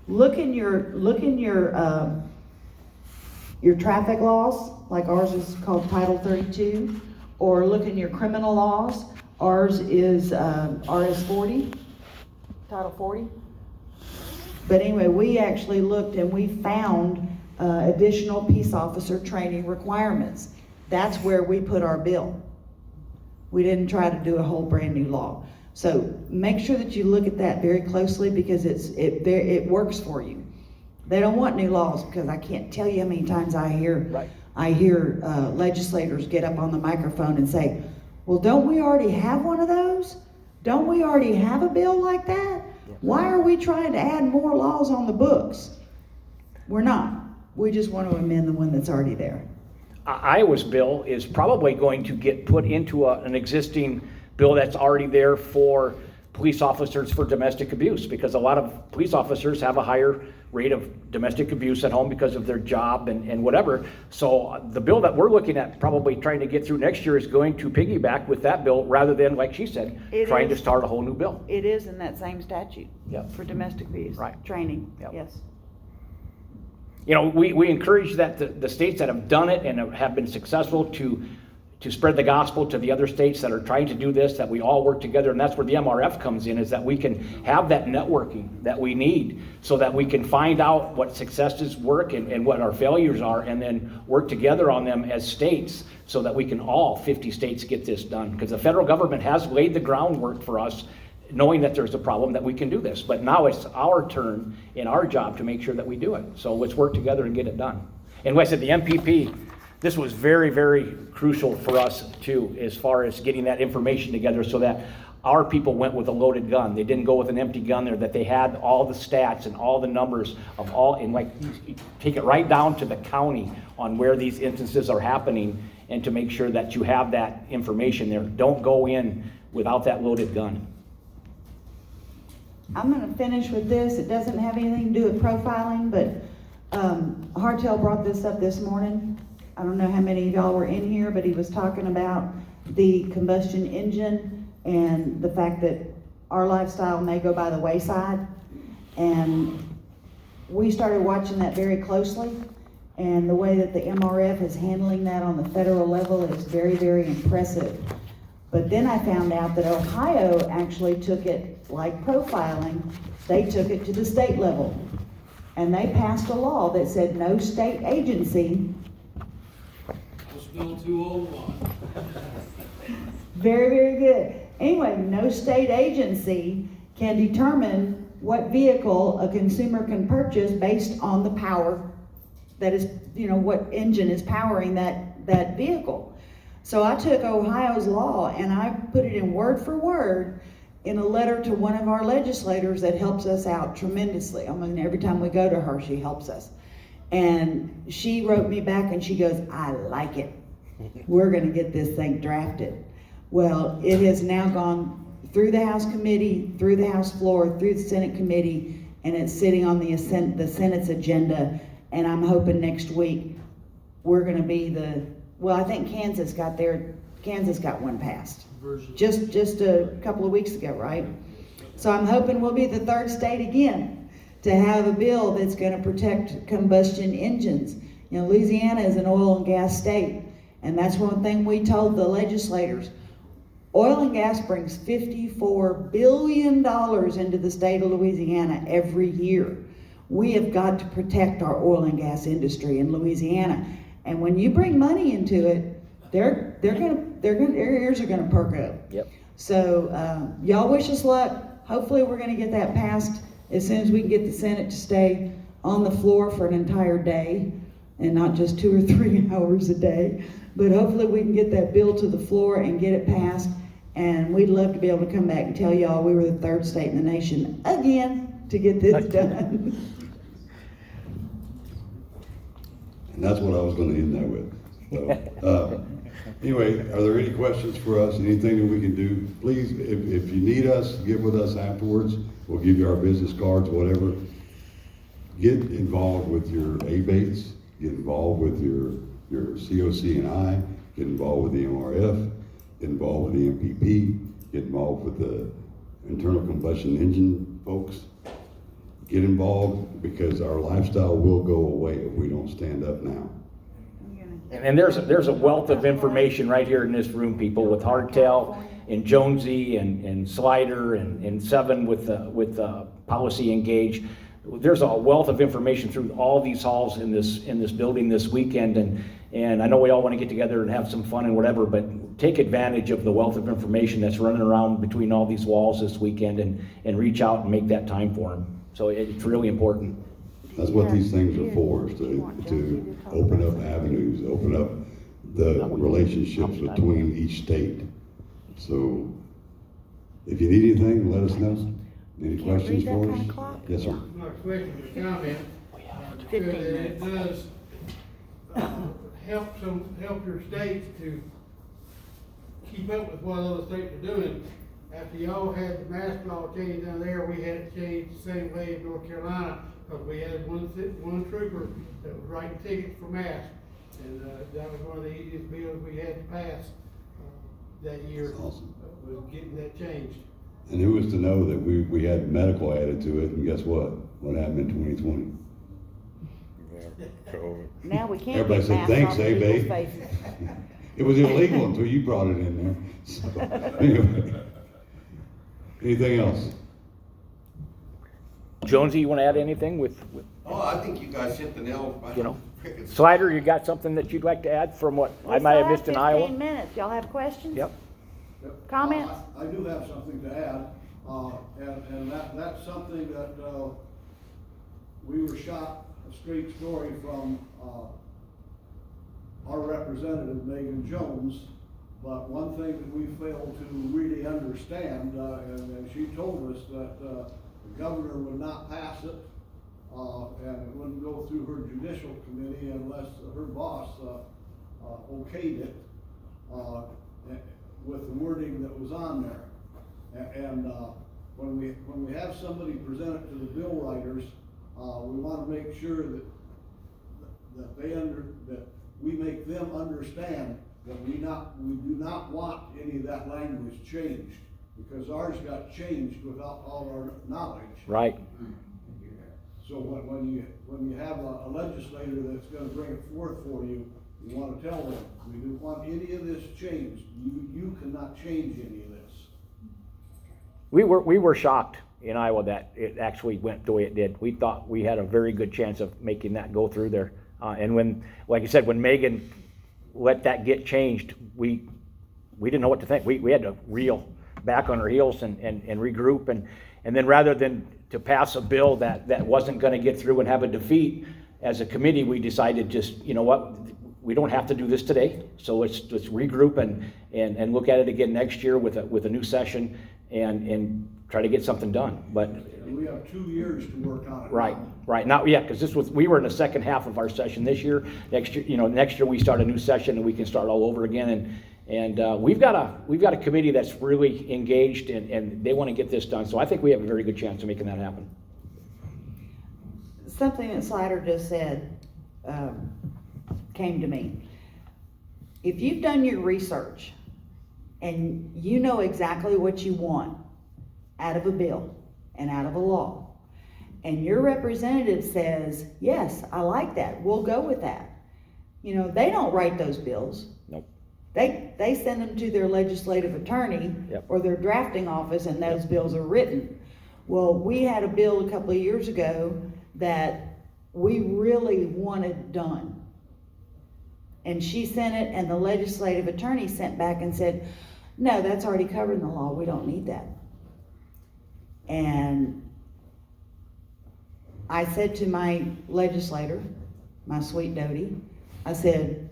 look in your traffic laws, like ours is called Title 32, or look in your criminal laws. Ours is RS 40, Title 40. But anyway, we actually looked and we found additional peace officer training requirements. That's where we put our bill. We didn't try to do a whole brand new law. So make sure that you look at that very closely, because it works for you. They don't want new laws, because I can't tell you how many times I hear legislators get up on the microphone and say, well, don't we already have one of those? Don't we already have a bill like that? Why are we trying to add more laws on the books? We're not. We just want to amend the one that's already there. Iowa's bill is probably going to get put into an existing bill that's already there for police officers for domestic abuse, because a lot of police officers have a higher rate of domestic abuse at home because of their job and whatever. So the bill that we're looking at probably trying to get through next year is going to piggyback with that bill, rather than, like she said, trying to start a whole new bill. It is in that same statute. Yep. For domestic abuse. Right. Training. Yep. Yes. You know, we encourage that the states that have done it and have been successful to spread the gospel to the other states that are trying to do this, that we all work together. And that's where the MRF comes in, is that we can have that networking that we need, so that we can find out what successes work and what our failures are, and then work together on them as states, so that we can all 50 states get this done. Because the federal government has laid the groundwork for us, knowing that there's a problem, that we can do this. But now it's our turn and our job to make sure that we do it. So let's work together and get it done. And like I said, the MPP, this was very, very crucial for us too, as far as getting that information together, so that our people went with a loaded gun. They didn't go with an empty gun there, that they had all the stats and all the numbers of all, and like take it right down to the county on where these instances are happening, and to make sure that you have that information there. Don't go in without that loaded gun. I'm going to finish with this. It doesn't have anything to do with profiling, but Hartel brought this up this morning. I don't know how many of y'all were in here, but he was talking about the combustion engine and the fact that our lifestyle may go by the wayside. And we started watching that very closely, and the way that the MRF is handling that on the federal level is very, very impressive. But then I found out that Ohio actually took it, like profiling, they took it to the state level. And they passed a law that said no state agency. Still too old one. Very, very good. Anyway, no state agency can determine what vehicle a consumer can purchase based on the power that is, what engine is powering that vehicle. So I took Ohio's law and I put it in word for word in a letter to one of our legislators that helps us out tremendously. I mean, every time we go to her, she helps us. And she wrote me back and she goes, I like it. We're going to get this thing drafted. Well, it has now gone through the House committee, through the House floor, through the Senate committee, and it's sitting on the Senate's agenda. And I'm hoping next week we're going to be I think Kansas got one passed just a couple of weeks ago, right? So I'm hoping we'll be the third state again to have a bill that's going to protect combustion engines. Louisiana is an oil and gas state. And that's one thing we told the legislators. Oil and gas brings $54 billion into the state of Louisiana every year. We have got to protect our oil and gas industry in Louisiana. And when you bring money into it, their ears are gonna perk up. Yep. So y'all wish us luck. Hopefully we're gonna get that passed as soon as we can get the Senate to stay on the floor for an entire day and not just 2 or 3 hours a day. But hopefully we can get that bill to the floor and get it passed. And we'd love to be able to come back and tell y'all we were the third state in the nation again to get this done. And that's what I was going to end that with. So, anyway, are there any questions for us? Anything that we can do? Please, if you need us, get with us afterwards. We'll give you our business cards, whatever. Get involved with your ABATEs. Get involved with your COC&I. Get involved with the MRF. Get involved with the MPP. Get involved with the internal combustion engine folks. get involved, because our lifestyle will go away if we don't stand up now. And there's a wealth of information right here in this room, people, with Hardtail and Jonesy and Slider and Seven with Policy Engage. There's a wealth of information through all these halls in this building this weekend, and I know we all want to get together and have some fun and whatever, but take advantage of the wealth of information that's running around between all these walls this weekend and reach out and make that time for them. So it's really important. That's what these things are for, is to open up avenues, open up the relationships between each state. So if you need anything, let us know. Any questions for us? Yes, sir. Not a question, but a comment. Because it does help your states to keep up with what other states are doing. After y'all had the mask law changed down there, we had it changed the same way in North Carolina, because we had one trooper that was writing tickets for masks, and that was one of the easiest bills we had to pass that year. That's awesome. Was getting that changed. And who was to know that we had medical added to it, and guess what? What happened in 2020? Now we can't Everybody get said, masks "Thanks, off people's ABATE." faces. It was illegal until you brought it in there. So, anyway. Anything else? Jonesy, you want to add anything with Oh, I think you guys hit the nail. you know? Slider, you got something that you'd like to add from what I might have missed in Iowa? 15 minutes. Y'all have questions? Yep. Comments? I do have something to add, and that's something that, we were shot a straight story from, our representative, Megan Jones, but one thing that we failed to really understand, and she told us that, the governor would not pass it, and it wouldn't go through her judicial committee unless her boss, okayed it, with the wording that was on there. And when we have somebody present it to the bill writers, we want to make sure that we make them understand that we do not want any of that language changed, because ours got changed without all our knowledge. Right. So when you have a legislator that's going to bring it forth for you, you want to tell them, we don't want any of this changed. You cannot change any of this. We were shocked in Iowa that it actually went the way it did. We thought we had a very good chance of making that go through there. And when, like you said, when Megan let that get changed, we didn't know what to think. We had to reel back on our heels and regroup. And then rather than to pass a bill that wasn't going to get through and have a defeat, as a committee, we decided just, you know what, we don't have to do this today. So let's regroup and look at it again next year with a new session and try to get something done. But And we have 2 years to work on it. right now, yeah, because we were in the second half of our session this year. Next year we start a new session and we can start all over again. And we've got a committee that's really engaged and they want to get this done. So I think we have a very good chance of making that happen. Something that Slider just said came to me. If you've done your research and you know exactly what you want out of a bill and out of a law, and your representative says, yes, I like that, we'll go with that. You know, they don't write those bills. Nope. They send them to their legislative attorney or their drafting office, and those bills are written. Well, we had a bill a couple of years ago that we really wanted done. And she sent it, and the legislative attorney sent back and said, no, that's already covered in the law, we don't need that. And I said to my legislator, my sweet Dodie, I said,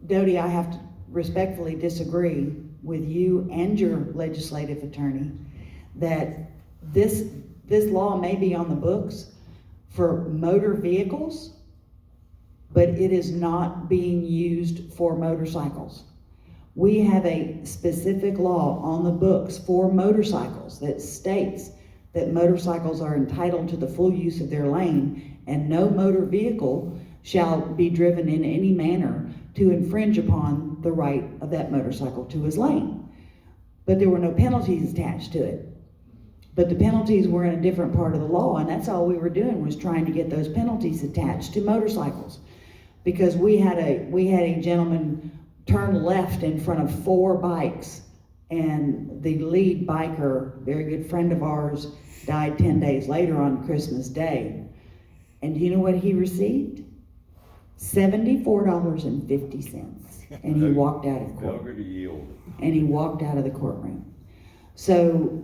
Dodie, I have to respectfully disagree with you and your legislative attorney that this law may be on the books for motor vehicles, but it is not being used for motorcycles. We have a specific law on the books for motorcycles that states that motorcycles are entitled to the full use of their lane, and no motor vehicle shall be driven in any manner to infringe upon the right of that motorcycle to his lane. But there were no penalties attached to it. But the penalties were in a different part of the law, and that's all we were doing was trying to get those penalties attached to motorcycles. Because we had a gentleman turn left in front of 4 bikes, and the lead biker, very good friend of ours, died 10 days later on Christmas Day. And do you know what he received? $74.50. And he walked out of court. And he walked out of the courtroom. So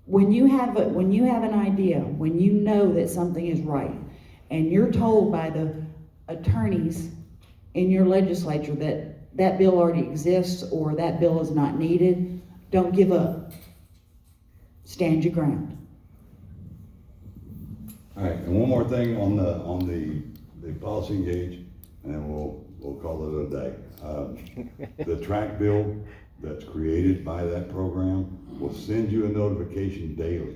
when you have an idea, when you know that something is right, and you're told by the attorneys in your legislature that that bill already exists or that bill is not needed, don't give up. Stand your ground. All right, and one more thing on the policy engage, and then we'll call it a day. The track bill that's created by that program will send you a notification daily,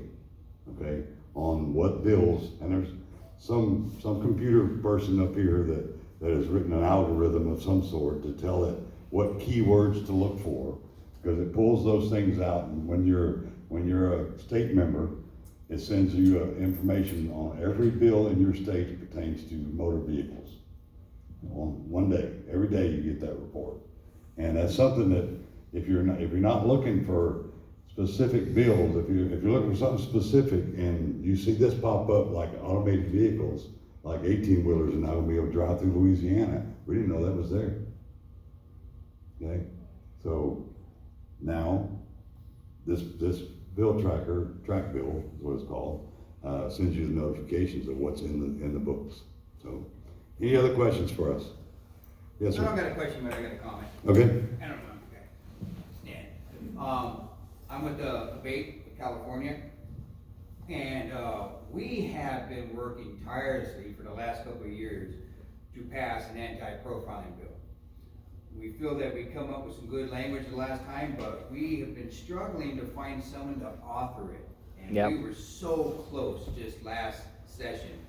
okay, on what bills, and there's some computer person up here that has written an algorithm of some sort to tell it what keywords to look for, because it pulls those things out, and when you're a state member, it sends you information on every bill in your state that pertains to motor vehicles. On one day, every day you get that report. And that's something that if you're not looking for specific bills, if you're looking for something specific and you see this pop up like automated vehicles, like 18-wheelers are now gonna be able to drive through Louisiana, we didn't know that was there. Okay, so now this track bill is what it's called, sends you the notifications of what's in the books. So, any other questions for us? Yes, sir. I don't got a question, but I got a comment. Okay. I don't know. Okay. Yeah. I'm with the ABATE of California, and we have been working tirelessly for the last couple of years to pass an anti-profiling bill. We feel that we come up with some good language the last time, but we have been struggling to find someone to author it. And Yep. we were so close just last session,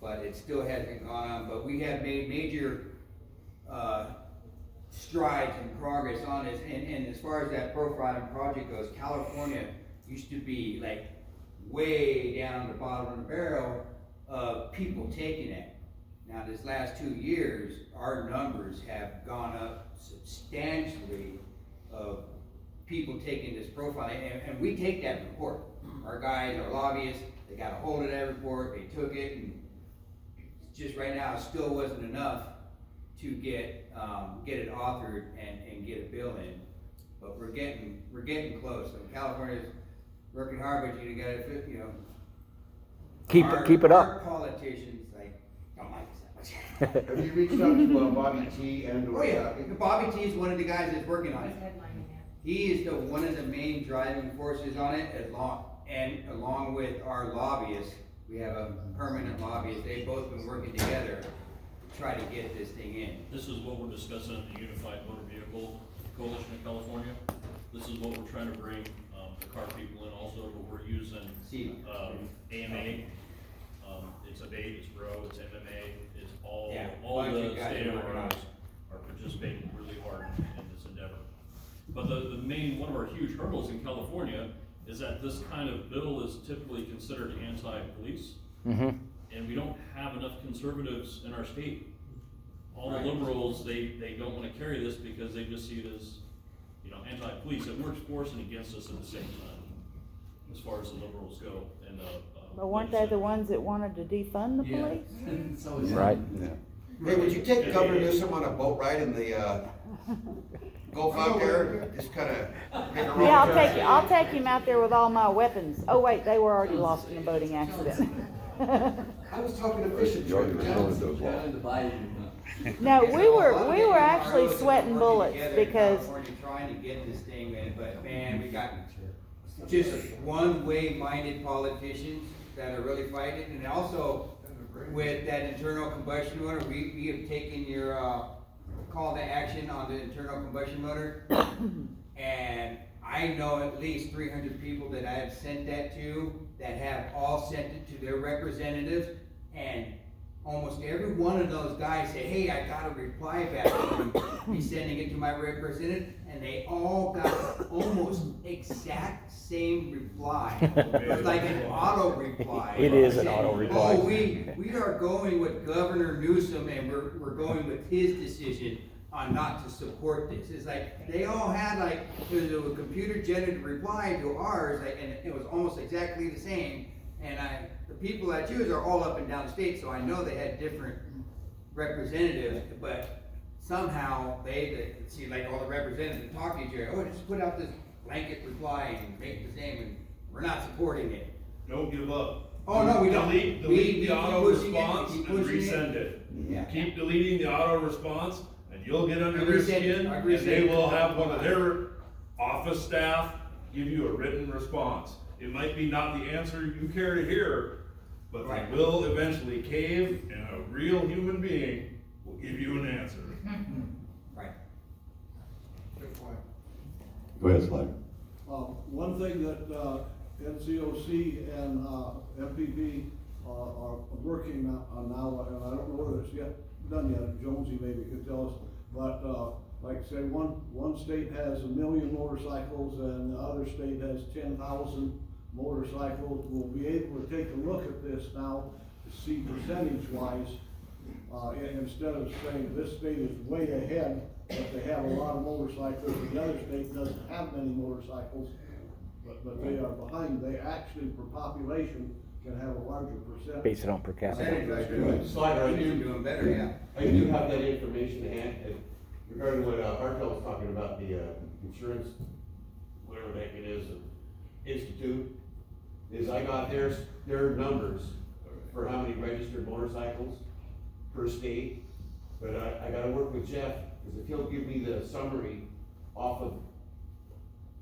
but it still hasn't gone on. But we have made major strides and progress on this. And as far as that profiling project goes, California used to be like way down the bottom of the barrel of people taking it. Now, this last 2 years, our numbers have gone up substantially of people taking this profiling, and we take that report. Our guys, our lobbyists, they got a hold of that report, they took it, and just right now, it still wasn't enough to get it authored and get a bill in. But we're getting close. So California's working hard, but you gotta fit, Keep it up. Our politicians, like, don't like us that much. Have you reached out to Bobby T and? Oh yeah, Bobby T is one of the guys that's working on it. He is one of the main driving forces on it, along with our lobbyists. We have a permanent lobbyist. They've both been working together to try to get this thing in. This is what we're discussing in the Unified Motor Vehicle Coalition in California. This is what we're trying to bring the car people in also, but we're using AMA. It's ABATE, it's RO, it's MMA, it's all the state owners are participating really hard in this endeavor. But one of our huge hurdles in California is that this kind of bill is typically considered anti-police. Mm-hmm. And we don't have enough conservatives in our state. All the liberals, they don't want to carry this because they just see it as, anti-police. It works for us and against us at the same time, as far as the liberals go. And But weren't they the ones that wanted to defund the police? Right. Yeah. Hey, would you take Governor Newsom on a boat ride in the, Gulf out there? Just kinda make a wrong turn? Yeah, I'll take him out there with all my weapons. Oh wait, they were already lost in a boating accident. I was talking to fishing You already trip. recorded those laws. No, we were actually sweating bullets because California trying to get this thing in, but man, we got just one-way minded politicians that are really fighting, and also with that internal combustion motor, we have taken your call to action on the internal combustion motor, and I know at least 300 people that I have sent that to that have all sent it to their representatives, and almost every one of those guys say, hey, I got a reply back, be sending it to my representative, and they all got almost exact same reply. It was like an auto reply. It is an Saying, auto reply. oh, we are going with Governor Newsom, and we're going with his decision on not to support this. It's like, they all had like, it was a computer-generated reply to ours, like, and it was almost exactly the same. And the people I choose are all up and down the state, so I know they had different representatives, but somehow they see like all the representatives talk to each other, oh, just put out this blanket reply and make the same, and we're not supporting it. Don't give up. Oh, no, we don't. Delete We the auto pushing it, response keep and pushing it. resend it. Yeah. Keep deleting the auto response and you'll get under I their resend it. skin I and resend they it. will have one of their office staff give you a written response. It might be not the answer you care to hear, but Right. they will eventually cave and a real human being will give you an answer. Right. Good point. Go ahead, Slade. One thing that, NCOC and, MPP are working on now, and I don't know whether it's yet done yet, Jonesy maybe could tell us, but, like say, one state has 1 million motorcycles and the other state has 10,000 motorcycles. We'll be able to take a look at this now to see percentage-wise, instead of saying this state is way ahead, but they have a lot of motorcycles, and the other state doesn't have many motorcycles, but they are behind. They actually, per population, can have a larger percentage. Base it on per capita. Right. Slider, I You're do, doing better, yeah. I do have that information in hand, regarding what Hartel was talking about, the insurance, whatever the heck it is, institute, is I got their numbers for how many registered motorcycles per state, but I gotta work with Jeff, because if he'll give me the summary off of,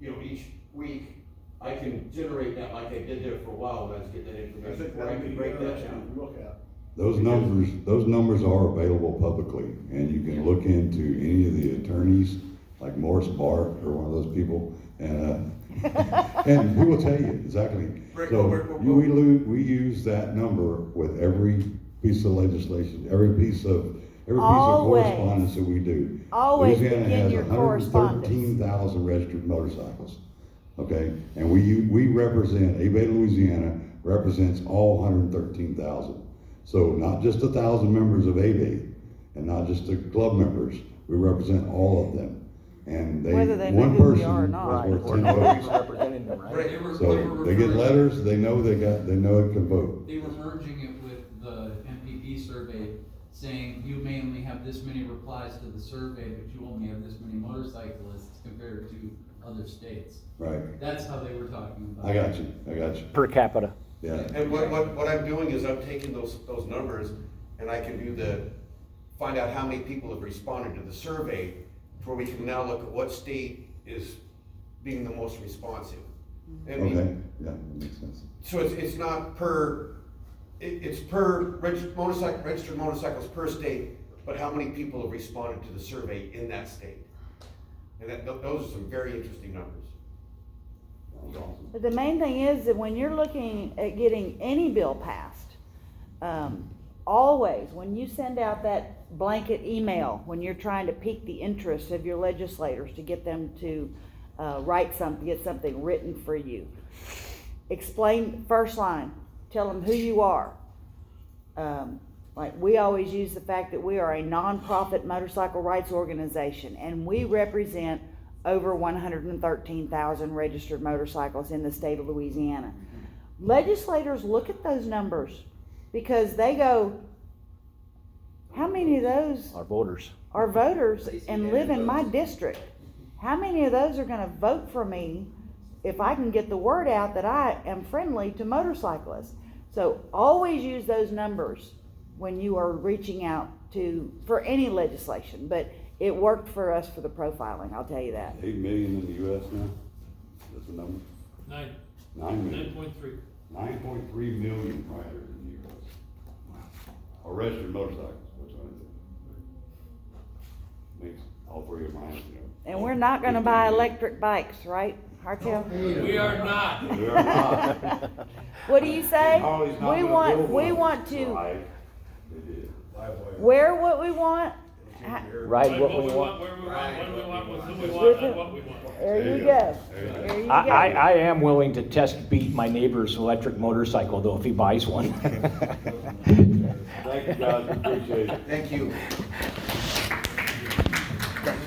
each week, I can generate that like I did there for a while when I was getting that I information, think where I that'd can be break that interesting down. to look at. Those numbers are available publicly, and you can look into any of the attorneys, like Morris Bart or one of those people, and and he will tell you exactly. Right, So well, we use that number with every piece of legislation, every piece of Always. correspondence that we do. Always Louisiana begin has your correspondence. 113,000 registered motorcycles, okay? And we represent, ABATE Louisiana represents all 113,000. So not just 1,000 members of ABATE, and not just the club members, we represent all of them. And Whether they know one who we person are or was not. worth Or 10 no votes. people representing them, right? So they get letters, they know it can vote. They were merging it with the MPP survey, saying you may only have this many replies to the survey, but you only have this many motorcyclists compared to other states. Right, That's how they were talking about I it. got you, Per capita. yeah. And what I'm doing is I'm taking those numbers and I can find out how many people have responded to the survey, where we can now look at what state is being the most responsive. I mean, Okay, yeah, that makes sense. so it's not it's per registered motorcycles per state, but how many people have responded to the survey in that state. And those are some very interesting numbers. But the main thing is that when you're looking at getting any bill passed, always, when you send out that blanket email, when you're trying to pique the interest of your legislators to get them to get something written for you, explain first line, tell them who you are. Like we always use the fact that we are a nonprofit motorcycle rights organization, and we represent over 113,000 registered motorcycles in the state of Louisiana. Legislators look at those numbers because they go, how many of those Our voters. are voters They see and that live in votes. my district? How many of those are gonna vote for me if I can get the word out that I am friendly to motorcyclists? So always use those numbers when you are reaching out for any legislation, but it worked for us for the profiling, I'll tell you that. 8 million in the US now, that's the number? 9 million. 9.3. 9.3 million riders in the US. Wow. Or registered motorcycles, which makes all three of mine, And we're not gonna buy electric bikes, right, Hartel? We are not. We are not. What do you say? Holly's not We gonna want, build we one. want to, Right. They did. Wear what we want. Ride what we want. Where we want, when we want, with who we want, With and it. what we want. There you go. There you go. There you go. I am willing to test beat my neighbor's electric motorcycle though, if he buys one. Thank you, guys, appreciate it. Thank you.